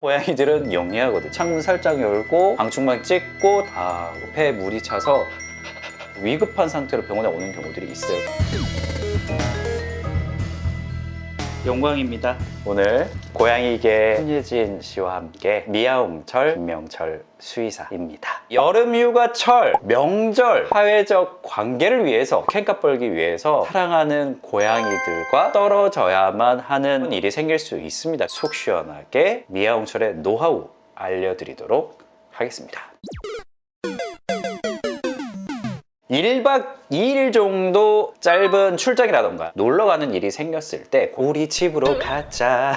고양이들은 영리하거든. 창문 살짝 열고 방충망 찍고 다 폐에 물이 차서 위급한 상태로 병원에 오는 경우들이 있어요. 영광입니다. 오늘 고양이계 손예진 씨와 함께 미아움철 김명철 수의사입니다. 여름 휴가철, 명절, 사회적 관계를 위해서 캔값 벌기 위해서 사랑하는 고양이들과 떨어져야만 하는 일이 생길 수 있습니다. 속 시원하게 미아움철의 노하우 알려드리도록 하겠습니다. 1박 2일 정도 짧은 출장이라던가 놀러 가는 일이 생겼을 때 우리 집으로 가자.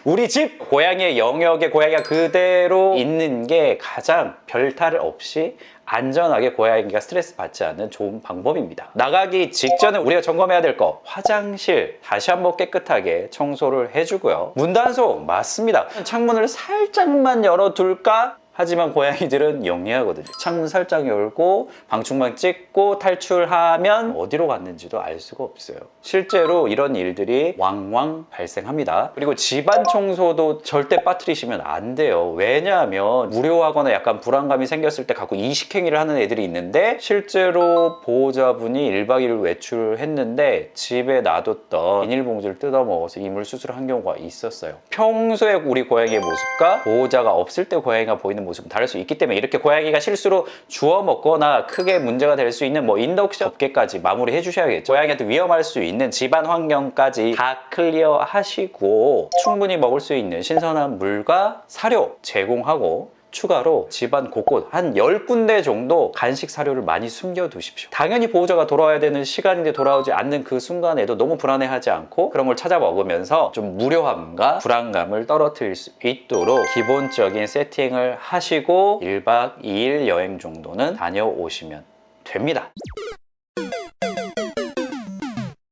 우리 집! 고양이의 영역에 고양이가 그대로 있는 게 가장 별탈 없이 안전하게 고양이가 스트레스 받지 않는 좋은 방법입니다. 나가기 직전에 우리가 점검해야 될 거, 화장실 다시 한번 깨끗하게 청소를 해주고요. 문단속 맞습니다. 창문을 살짝만 열어둘까? 하지만 고양이들은 영리하거든요. 창문 살짝 열고 방충망 찍고 탈출하면 어디로 갔는지도 알 수가 없어요. 실제로 이런 일들이 왕왕 발생합니다. 그리고 집안 청소도 절대 빠뜨리시면 안 돼요. 왜냐하면 무료하거나 약간 불안감이 생겼을 때 갖고 이식행위를 하는 애들이 있는데, 실제로 보호자분이 1박 2일 외출했는데 집에 놔뒀던 비닐봉지를 뜯어먹어서 이물수술을 한 경우가 있었어요. 평소에 우리 고양이의 모습과 보호자가 없을 때 고양이가 보이는 모습은 다를 수 있기 때문에 이렇게 고양이가 실수로 주워 먹거나 크게 문제가 될 수 있는 인덕션 업계까지 마무리해 주셔야겠죠. 고양이한테 위험할 수 있는 집안 환경까지 다 클리어 하시고 충분히 먹을 수 있는 신선한 물과 사료 제공하고, 추가로 집안 곳곳 한 10군데 정도 간식 사료를 많이 숨겨 두십시오. 당연히 보호자가 돌아와야 되는 시간인데 돌아오지 않는 그 순간에도 너무 불안해하지 않고 그런 걸 찾아 먹으면서 좀 무료함과 불안감을 떨어뜨릴 수 있도록 기본적인 세팅을 하시고 1박 2일 여행 정도는 다녀오시면 됩니다.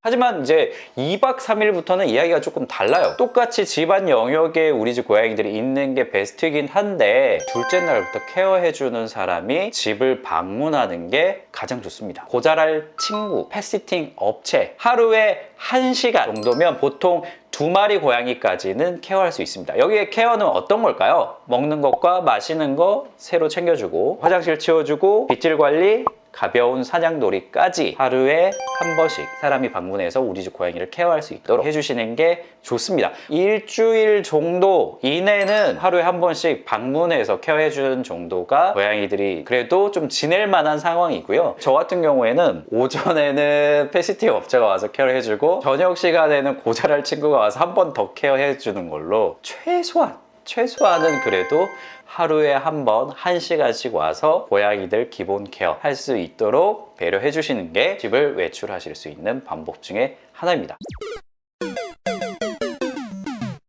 하지만 이제 2박 3일부터는 이야기가 조금 달라요. 똑같이 집안 영역에 우리 집 고양이들이 있는 게 베스트이긴 한데, 둘째 날부터 케어해주는 사람이 집을 방문하는 게 가장 좋습니다. 고자랄 친구, 펫시팅 업체, 하루에 1시간 정도면 보통 2마리 고양이까지는 케어할 수 있습니다. 여기에 케어는 어떤 걸까요? 먹는 것과 마시는 거 새로 챙겨주고, 화장실 치워주고, 빗질 관리, 가벼운 사냥놀이까지 하루에 한 번씩 사람이 방문해서 우리 집 고양이를 케어할 수 있도록 해주시는 게 좋습니다. 일주일 정도 이내는 하루에 한 번씩 방문해서 케어해주는 정도가 고양이들이 그래도 좀 지낼 만한 상황이고요. 저 같은 경우에는 오전에는 펫시팅 업체가 와서 케어를 해주고, 저녁 시간에는 고자랄 친구가 와서 한 번 더 케어해주는 걸로 최소한은 그래도 하루에 한 번 1시간씩 와서 고양이들 기본 케어 할 수 있도록 배려해 주시는 게 집을 외출하실 수 있는 방법 중에 하나입니다.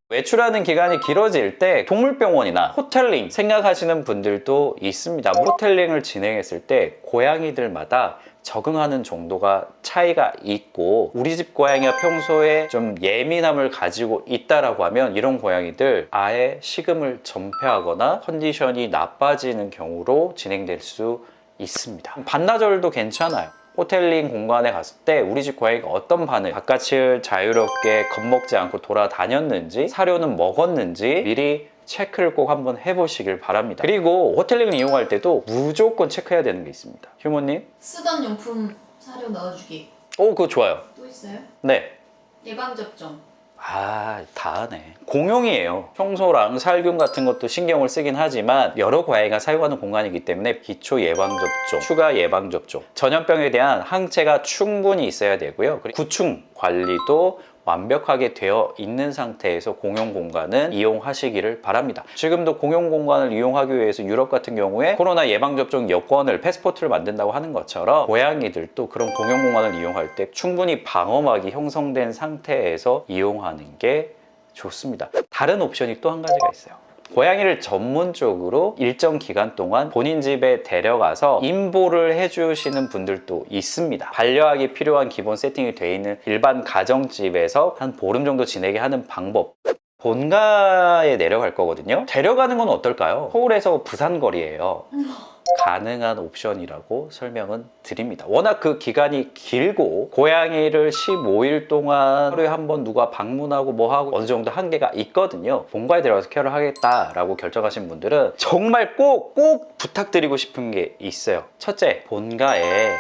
외출하는 기간이 길어질 때 동물병원이나 호텔링 생각하시는 분들도 있습니다. 호텔링을 진행했을 때 고양이들마다 적응하는 정도가 차이가 있고, 우리 집 고양이가 평소에 좀 예민함을 가지고 있다라고 하면 이런 고양이들 아예 식음을 전폐하거나 컨디션이 나빠지는 경우로 진행될 수 있습니다. 반나절도 괜찮아요. 호텔링 공간에 갔을 때 우리 집 고양이가 어떤 반응, 바깥을 자유롭게 겁먹지 않고 돌아다녔는지, 사료는 먹었는지 미리 체크를 꼭 한번 해보시길 바랍니다. 그리고 호텔링을 이용할 때도 무조건 체크해야 되는 게 있습니다. 휴모님? 쓰던 용품 사료 넣어주기. 오, 그거 좋아요. 또 있어요? 네. 예방접종. 다 하네. 공용이에요. 청소랑 살균 같은 것도 신경을 쓰긴 하지만 여러 고양이가 사용하는 공간이기 때문에 기초 예방접종, 추가 예방접종, 전염병에 대한 항체가 충분히 있어야 되고요. 그리고 구충 관리도 완벽하게 되어 있는 상태에서 공용 공간은 이용하시기를 바랍니다. 지금도 공용 공간을 이용하기 위해서 유럽 같은 경우에 코로나 예방접종 여권을, 패스포트를 만든다고 하는 것처럼 고양이들도 그런 공용 공간을 이용할 때 충분히 방어막이 형성된 상태에서 이용하는 게 좋습니다. 다른 옵션이 또 한 가지가 있어요. 고양이를 전문적으로 일정 기간 동안 본인 집에 데려가서 임보를 해주시는 분들도 있습니다. 반려하기 필요한 기본 세팅이 되어 있는 일반 가정집에서 한 보름 정도 지내게 하는 방법. 본가에 내려갈 거거든요. 데려가는 건 어떨까요? 서울에서 부산 거리예요. 가능한 옵션이라고 설명은 드립니다. 워낙 그 기간이 길고 고양이를 15일 동안 하루에 한 번 누가 방문하고 뭐하고 어느 정도 한계가 있거든요. 본가에 데려가서 케어를 하겠다라고 결정하신 분들은 정말 꼭 부탁드리고 싶은 게 있어요. 첫째, 본가에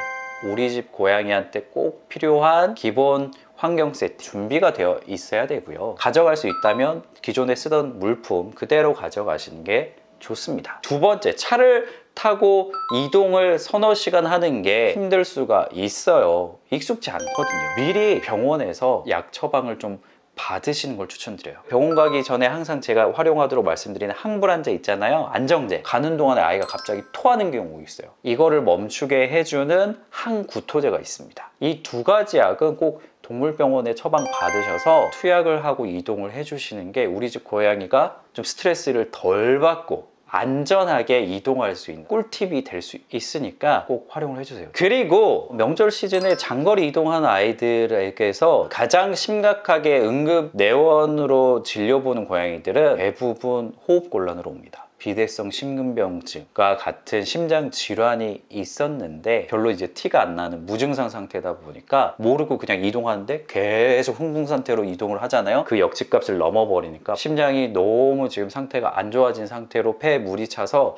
우리 집 고양이한테 꼭 필요한 기본 환경 세트 준비가 되어 있어야 되고요. 가져갈 수 있다면 기존에 쓰던 물품 그대로 가져가시는 게 좋습니다. 두 번째, 차를 타고 이동을 서너 시간 하는 게 힘들 수가 있어요. 익숙지 않거든요. 미리 병원에서 약 처방을 좀 받으시는 걸 추천드려요. 병원 가기 전에 항상 제가 활용하도록 말씀드리는 항불안제 있잖아요. 안정제. 가는 동안에 아이가 갑자기 토하는 경우 있어요. 이거를 멈추게 해주는 항구토제가 있습니다. 이 두 가지 약은 꼭 동물병원에 처방 받으셔서 투약을 하고 이동을 해주시는 게 우리 집 고양이가 좀 스트레스를 덜 받고 안전하게 이동할 수 있는 꿀팁이 될 수 있으니까 꼭 활용을 해주세요. 그리고 명절 시즌에 장거리 이동하는 아이들에게서 가장 심각하게 응급 내원으로 진료보는 고양이들은 대부분 호흡곤란으로 옵니다. 비대성 심근병증과 같은 심장 질환이 있었는데 별로 이제 티가 안 나는 무증상 상태다 보니까 모르고 그냥 이동하는데 계속 흥분 상태로 이동을 하잖아요. 그 역치값을 넘어버리니까 심장이 너무 지금 상태가 안 좋아진 상태로 폐에 물이 차서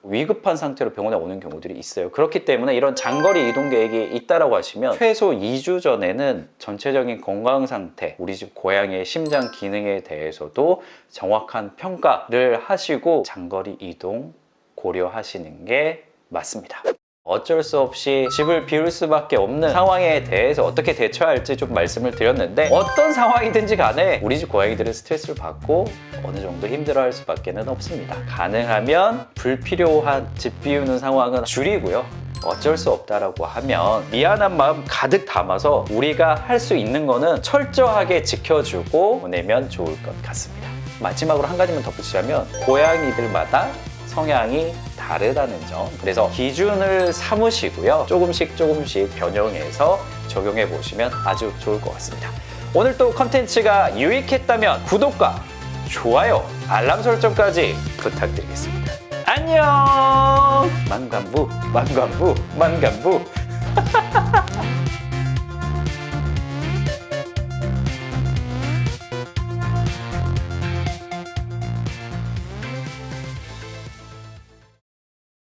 위급한 상태로 병원에 오는 경우들이 있어요. 그렇기 때문에 이런 장거리 이동 계획이 있다라고 하시면 최소 2주 전에는 전체적인 건강 상태, 우리 집 고양이의 심장 기능에 대해서도 정확한 평가를 하시고 장거리 이동 고려하시는 게 맞습니다. 어쩔 수 없이 집을 비울 수밖에 없는 상황에 대해서 어떻게 대처할지 좀 말씀을 드렸는데 어떤 상황이든지 간에 우리 집 고양이들은 스트레스를 받고 어느 정도 힘들어할 수밖에 없습니다. 가능하면 불필요한 집 비우는 상황은 줄이고요. 어쩔 수 없다라고 하면 미안한 마음 가득 담아서 우리가 할 수 있는 거는 철저하게 지켜주고 보내면 좋을 것 같습니다. 마지막으로 한 가지만 덧붙이자면 고양이들마다 성향이 다르다는 점, 그래서 기준을 삼으시고요. 조금씩 변형해서 적용해 보시면 아주 좋을 것 같습니다. 오늘 또 컨텐츠가 유익했다면 구독과 좋아요, 알람 설정까지 부탁드리겠습니다. 안녕! 만관부